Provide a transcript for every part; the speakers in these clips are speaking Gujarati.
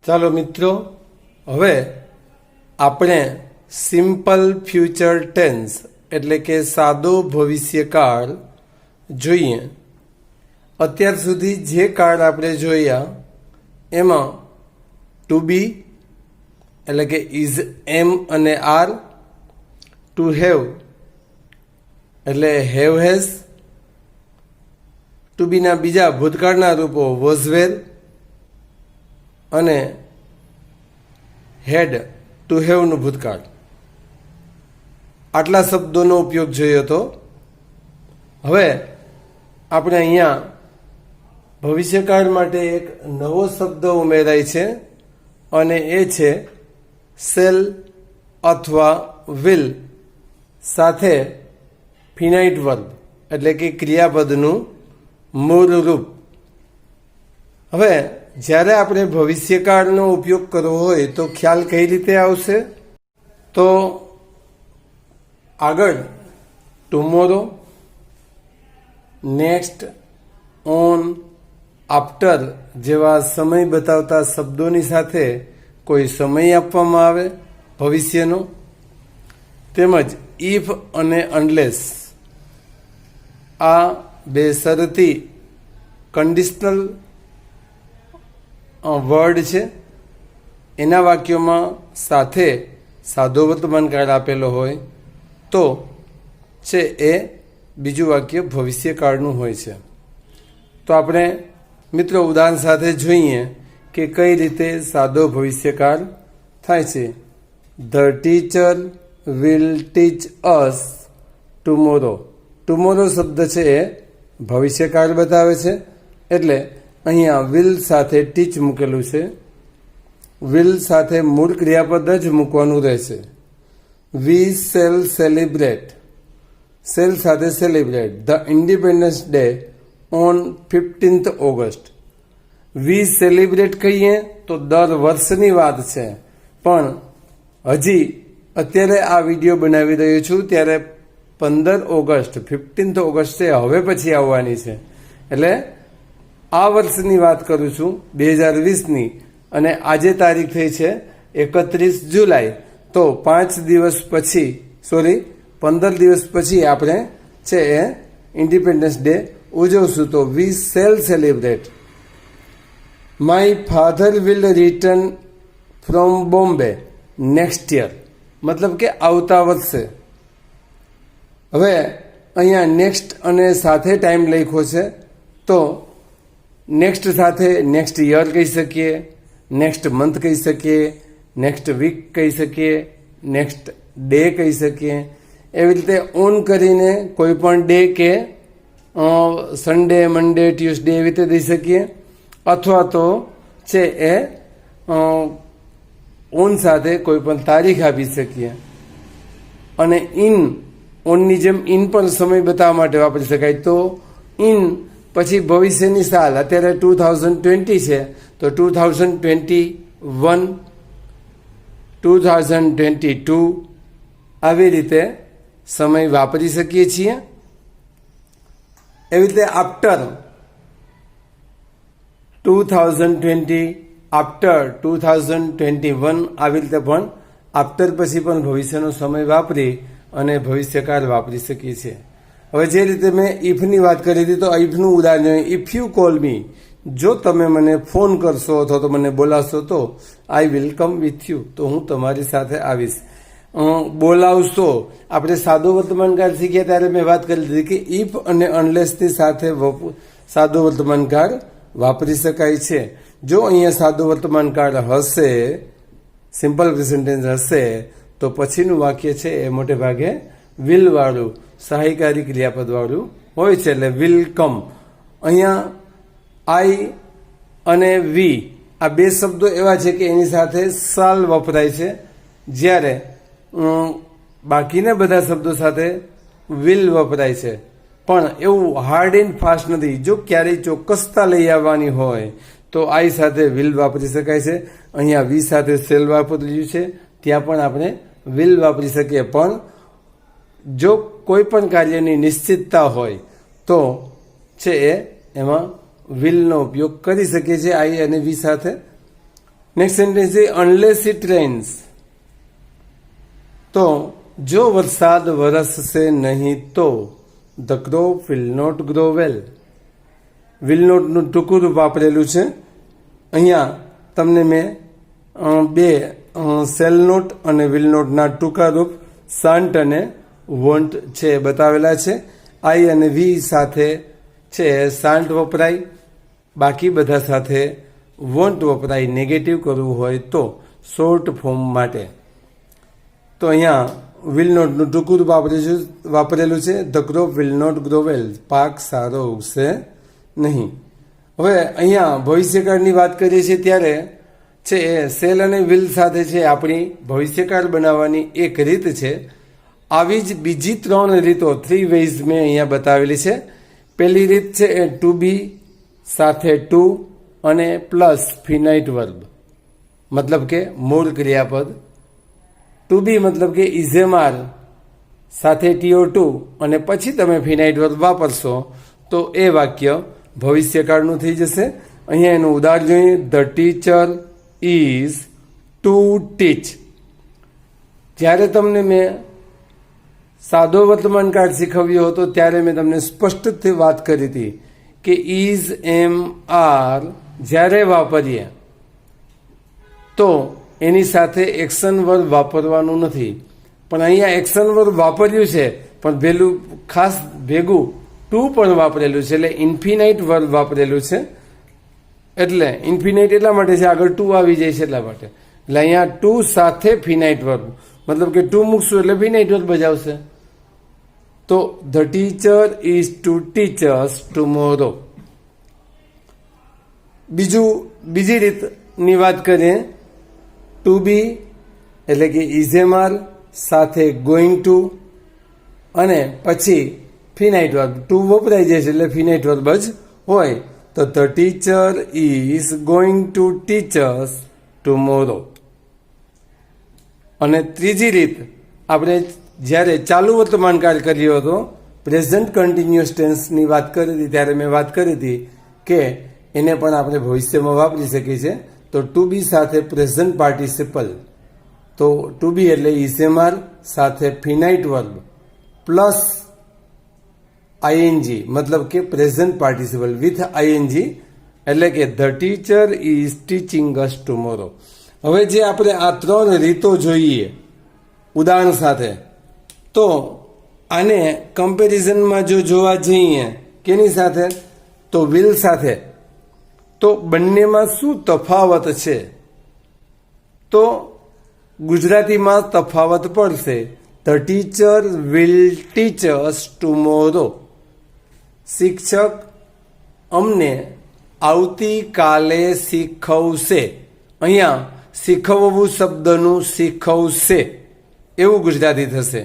ચાલો મિત્રો, હવે આપણે સિમ્પલ ફ્યુચર ટેન્સ એટલે કે સાદો ભવિષ્યકાળ જોઈએ. અત્યાર સુધી જે કાળ આપણે જોયા એમાં ટુ બી એટલે કે ઇઝ એમ અને આર, ટુ હેવ એટલે હેવ હેઝ, ટુ બીના બીજા ભૂતકાળના રૂપો વોઝ વેર અને હેડ ટુ હેવનું ભૂતકાળ. આટલા શબ્દોનો ઉપયોગ જોયો હતો. હવે આપણે અહીંયા ભવિષ્યકાળ માટે એક નવો શબ્દ ઉમેરાય છે અને એ છે શેલ અથવા વિલ સાથે ફિનાઇટ વર્બ એટલે કે ક્રિયાપદનું મૂળ રૂપ. હવે જ્યારે આપણે ભવિષ્યકાળનો ઉપયોગ કરવો હોય તો ખ્યાલ કઈ રીતે આવશે? તો આગળ ટુમોરો, નેક્સ્ટ, ઓન, આફ્ટર જેવા સમય બતાવતા શબ્દોની સાથે કોઈ સમય આપવામાં આવે ભવિષ્યનો, તેમજ ઇફ અને અનલેસ આ બે શરતી કન્ડિશનલ વર્ડ છે. એના વાક્યોમાં સાથે સાદો વર્તમાનકાળ આપેલો હોય તો છે એ બીજું વાક્ય ભવિષ્યકાળનું હોય છે. તો આપણે મિત્રો ઉદાહરણ સાથે જોઈએ કે કઈ રીતે સાદો ભવિષ્યકાળ થાય છે. The teacher will teach us tomorrow. Tomorrow શબ્દ છે એ ભવિષ્યકાળ બતાવે છે એટલે અહીંયા વિલ સાથે ટીચ મૂકેલું છે. વિલ સાથે મૂળ ક્રિયાપદ જ મૂકવાનું રહેશે. વી શેલ સેલિબ્રેટ, શેલ સાથે celebrate the independence day on 15th August. We celebrate કહીએ તો દર વર્ષની વાત છે, પણ હજી અત્યારે આ વિડીયો બનાવી રહ્યો છું ત્યારે 15 ઓગસ્ટ 15th ઓગસ્ટ હવે પછી આવવાની છે એટલે આ વર્ષની વાત કરું છું 2020ની, અને આજે તારીખ થઈ છે 31 જુલાઈ. તો 5 દિવસ પછી 15 દિવસ પછી આપણે છે એ ઇન્ડિપેન્ડન્સ ડે ઉજવશું. તો we shall celebrate. My father will return from Bombay next year, મતલબ કે આવતા વર્ષે. હવે અહીંયા નેક્સ્ટ અને સાથે ટાઈમ લખ્યો છે તો નેક્સ્ટ સાથે નેક્સ્ટ યર કહી શકીએ, નેક્સ્ટ મંથ કહી શકીએ, નેક્સ્ટ વીક કહી શકીએ, નેક્સ્ટ ડે કહી શકીએ. એવી રીતે ઓન કરીને કોઈ પણ ડે કે સન્ડે, મંડે, ટ્યુઝડે એવી રીતે દઈ શકીએ, અથવા તો છે એ ઓન સાથે કોઈ પણ તારીખ આપી શકીએ. અને ઇન, ઓનની જેમ ઇન પણ સમય બતાવવા માટે વાપરી શકાય. તો ઇન પછી ભવિષ્યની સાલ, અત્યારે 2020 છે તો 2021, 2022 આવી રીતે સમય વાપરી શકીએ છીએ. એવી રીતે આફ્ટર 2020, આફ્ટર 2021 આવી રીતે પણ આફ્ટર પછી પણ ભવિષ્યનો સમય વાપરી અને ભવિષ્યકાળ વાપરી શકીએ છીએ. હવે જે રીતે મેં ઇફની વાત કરી હતી તો ઇફનું ઉદાહરણ, ઇફ યુ કોલ મી, જો તમે મને ફોન કરશો અથવા તો મને બોલાવશો તો I will come with you, તો હું તમારી સાથે આવીશ. બોલાવશો, આપણે સાદો વર્તમાનકાળ શીખ્યા ત્યારે મેં વાત કરી દીધી કે ઇફ અને અનલેસની સાથે સાદો વર્તમાનકાળ વાપરી શકાય છે. જો અહીંયા સાદો વર્તમાનકાળ હશે, સિમ્પલ પ્રેઝન્ટ ટેન્સ હશે, તો પછીનું વાક્ય છે એ મોટે ભાગે વિલ વાળું, સહાયકારી ક્રિયાપદ વાળું હોય છે એટલે વિલ કમ. અહીંયા આઈ અને વી આ બે શબ્દો એવા છે કે એની સાથે સાલ વપરાય છે, જ્યારે બાકીના બધા શબ્દો સાથે વિલ વપરાય છે. પણ એવું હાર્ડ એન્ડ ફાસ્ટ નથી. જો ક્યારેય ચોક્કસતા લઈ આવવાની હોય તો આઈ સાથે વિલ વાપરી શકાય છે. અહીંયા વી સાથે સેલ વાપર્યું છે, ત્યાં પણ આપણે વિલ વાપરી શકીએ. પણ જો કોઈ પણ કાર્યની નિશ્ચિતતા હોય તો છે એમાં વિલનો ઉપયોગ કરી શકીએ છીએ આઈ અને વી સાથે. નેક્સ્ટ સેન્ટેન્સ છે અનલેસ ઇટ રેન્સ, તો જો વરસાદ વરસશે નહીં તો the crop will not grow well. Will નોટનું ટૂંકું રૂપ વાપરેલું છે. અહીંયા તમને મેં બે સેલ નોટ અને વિલ નોટના ટૂંકા રૂપ શાન્ટ અને વોન્ટ છે બતાવેલા છે. આઈ અને વી સાથે છે શાન્ટ વપરાય, બાકી બધા સાથે વોન્ટ વપરાય નેગેટિવ કરવું હોય તો શોર્ટ ફોર્મ માટે. તો અહીંયા વિલ નોટનું ટૂંકું રૂપ વાપરેલું છે the crop will not grow well, પાક સારો ઉગશે નહીં. હવે અહીંયા ભવિષ્યકાળની વાત કરીએ છીએ ત્યારે છે સેલ અને વિલ સાથે છે આપણી ભવિષ્યકાળ બનાવવાની એક રીત છે. આવી જ બીજી 3 રીતો 3 વેઝ મેં અહીંયા બતાવેલી છે. પહેલી રીત છે એ ટુ બી સાથે ટુ અને પ્લસ ફિનાઇટ વર્બ, મતલબ કે મૂળ ક્રિયાપદ. ટુ બી મતલબ કે ઇઝેમાર સાથે TO2 અને પછી તમે ફિનાઇટ વર્બ વાપરશો તો એ વાક્ય ભવિષ્યકાળનું થઈ જશે. અહીંયા એનું ઉદાહરણ જોઈએ. The teacher is to teach. જ્યારે તમને મેં સાદો વર્તમાનકાળ શીખવ્યો હતો ત્યારે મેં તમને સ્પષ્ટથી વાત કરી હતી કે ઇઝ એમ આર જ્યારે વાપરીએ તો એની સાથે એક્શન વર્બ વાપરવાનું નથી. પણ અહીંયા એક્શન વર્બ વાપર્યું છે પણ ખાસ ભેગું ટુ પણ વાપરેલું છે, એટલે ઇન્ફિનાઇટ વર્બ વાપરેલું છે. એટલે ઇન્ફિનાઇટ એટલા માટે છે આગળ ટુ આવી જાય છે એટલા માટે. એટલે અહીંયા ટુ સાથે ફિનાઇટ વર્બ, મતલબ કે ટુ મૂકશું એટલે ફિનાઇટ વર્બ જ આવશે. તો the teacher is to teach us tomorrow. બીજી રીતની વાત કરીએ. ટુ બી એટલે કે ઇઝેમાર સાથે ગોઈંગ ટુ અને પછી ફિનાઇટ વર્બ. ટુ વપરાઈ જાય છે એટલે ફિનાઇટ વર્બ જ હોય. તો the teacher is going to teach us tomorrow. અને ત્રીજી રીત આપણે જ્યારે ચાલુ વર્તમાનકાળ કર્યો હતો, પ્રેઝન્ટ કન્ટિન્યુઅસ ટેન્સની વાત કરી હતી ત્યારે મેં વાત કરી હતી કે એને પણ આપણે ભવિષ્યમાં વાપરી શકીએ છીએ. તો ટુ બી સાથે પ્રેઝન્ટ પાર્ટિસિપલ, તો ટુ બી એટલે ઇઝેમાર સાથે ફિનાઇટ વર્બ પ્લસ આઈએનજી, મતલબ કે પ્રેઝન્ટ પાર્ટિસિપલ વિથ આઈએનજી, એટલે કે the teacher is teaching us tomorrow. હવે જે આપણે આ 3 રીતો જોઈએ ઉદાહરણ સાથે, તો આને કમ્પેરિઝનમાં જો જોવા જઈએ કેની સાથે, તો વિલ સાથે, તો બંનેમાં શું તફાવત છે? તો ગુજરાતીમાં તફાવત પડશે. The teacher will teach us tomorrow. શિક્ષક અમને આવતીકાલે શીખવશે. અહીંયા શીખવવું શબ્દનું શીખવશે એવું ગુજરાતી થશે.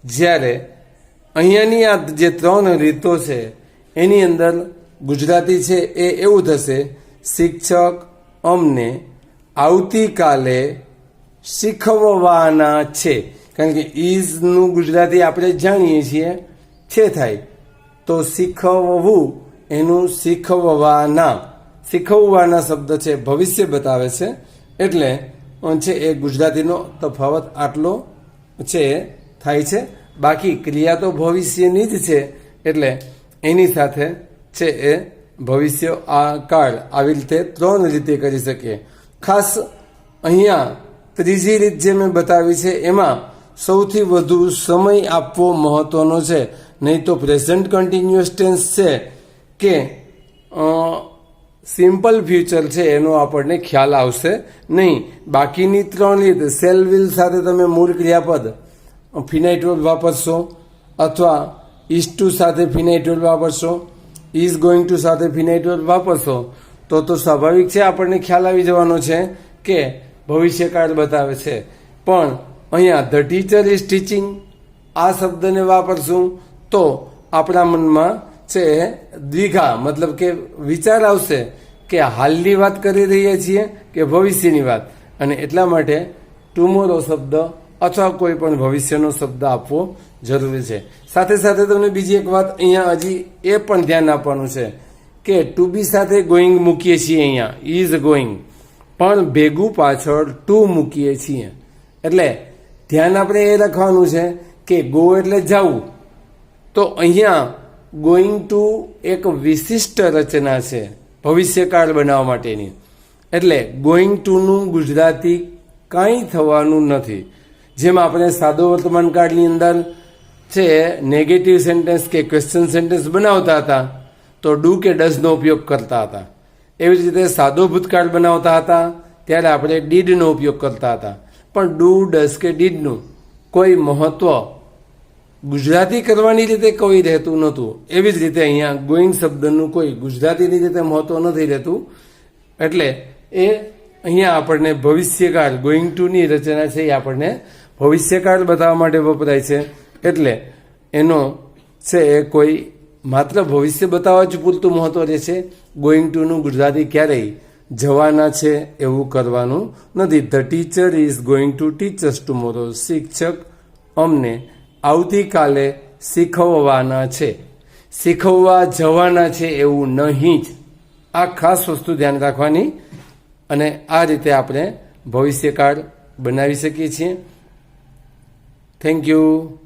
જ્યારે અહીંયાની આ જે 3 રીતો છે એની અંદર ગુજરાતી છે એ એવું થશે, શિક્ષક અમને આવતીકાલે શીખવવાના છે. કારણ કે ઇઝનું ગુજરાતી આપણે જાણીએ છીએ છે થાય, તો શીખવવું એનું શીખવવાના શબ્દ છે ભવિષ્ય બતાવે છે. એટલે છે એ ગુજરાતીનો તફાવત આટલો છે થાય છે. બાકી ક્રિયા તો ભવિષ્યની જ છે એટલે એની સાથે છે એ ભવિષ્ય આ કાળ આવી રીતે 3 રીતે કરી શકીએ. ખાસ અહીંયા ત્રીજી રીત જે મેં બતાવી છે એમાં સૌથી વધુ સમય આપવો મહત્વનો છે. નહીં તો પ્રેઝન્ટ કન્ટિન્યુઅસ ટેન્સ છે કે સિમ્પલ ફ્યુચર છે એનો આપણને ખ્યાલ આવશે નહીં. બાકીની 3 રીત સેલ વિલ સાથે તમે મૂળ ક્રિયાપદ ફિનાઇટ વર્બ વાપરશો, અથવા ઇઝ ટુ સાથે ફિનાઇટ વર્બ વાપરશો, ઇઝ ગોઈંગ ટુ સાથે ફિનાઇટ વર્બ વાપરશો તો સ્વાભાવિક છે આપણને ખ્યાલ આવી જવાનો છે કે ભવિષ્યકાળ બતાવે છે. પણ અહીંયા ધ ટીચર ઇઝ ટીચિંગ આ શબ્દને વાપરશું તો આપણા મનમાં છે દ્વિધા, મતલબ કે વિચાર આવશે કે હાલની વાત કરી રહ્યા છીએ કે ભવિષ્યની વાત. અને એટલા માટે ટુમોરો શબ્દ અથવા કોઈ પણ ભવિષ્યનો શબ્દ આપવો જરૂરી છે. સાથે સાથે તમને બીજી એક વાત અહીંયા હજી એ પણ ધ્યાન આપવાનું છે કે ટુ બી સાથે ગોઈંગ મૂકીએ છીએ. અહીંયા ઇઝ ગોઈંગ, પણ ભેગું પાછળ ટુ મૂકીએ છીએ. એટલે ધ્યાન આપણે એ રાખવાનું છે કે ગો એટલે જવું. તો અહીંયા ગોઈંગ ટુ એક વિશિષ્ટ રચના છે ભવિષ્યકાળ બનાવવા માટેની. એટલે ગોઈંગ ટુનું ગુજરાતી કાંઈ થવાનું નથી. જેમ આપણે સાદો વર્તમાન કાળની અંદર છે નેગેટિવ સેન્ટેન્સ કે ક્વેશ્ચન સેન્ટેન્સ બનાવતા હતા તો ડુ કે ડઝનો ઉપયોગ કરતા હતા. એવી જ રીતે સાદો ભૂતકાળ બનાવતા હતા ત્યારે આપણે ડીડનો ઉપયોગ કરતા હતા. પણ ડુ ડઝ કે ડીડનું કોઈ મહત્વ ગુજરાતી કરવાની રીતે કોઈ રહેતું નહોતું. એવી જ રીતે અહીંયા ગોઈંગ શબ્દનું કોઈ ગુજરાતીની રીતે મહત્વ નથી રહેતું. એટલે એ અહીંયા આપણને ભવિષ્યકાળ ગોઈંગ ટુની રચના છે એ આપણને ભવિષ્યકાળ બતાવવા માટે વપરાય છે. એટલે એનો છે એ કોઈ માત્ર ભવિષ્ય બતાવવા જ પૂરતું મહત્વ રહેશે. ગોઈંગ ટુનું ગુજરાતી ક્યારેય જવાના છે એવું કરવાનું નથી. The teacher is going to teach us tomorrow. શિક્ષક અમને આવતીકાલે શીખવવાના છે. શીખવવા જવાના છે એવું નહીં જ. આ ખાસ વસ્તુ ધ્યાન રાખવાની. અને આ રીતે આપણે ભવિષ્યકાળ બનાવી શકીએ છીએ. Thank you.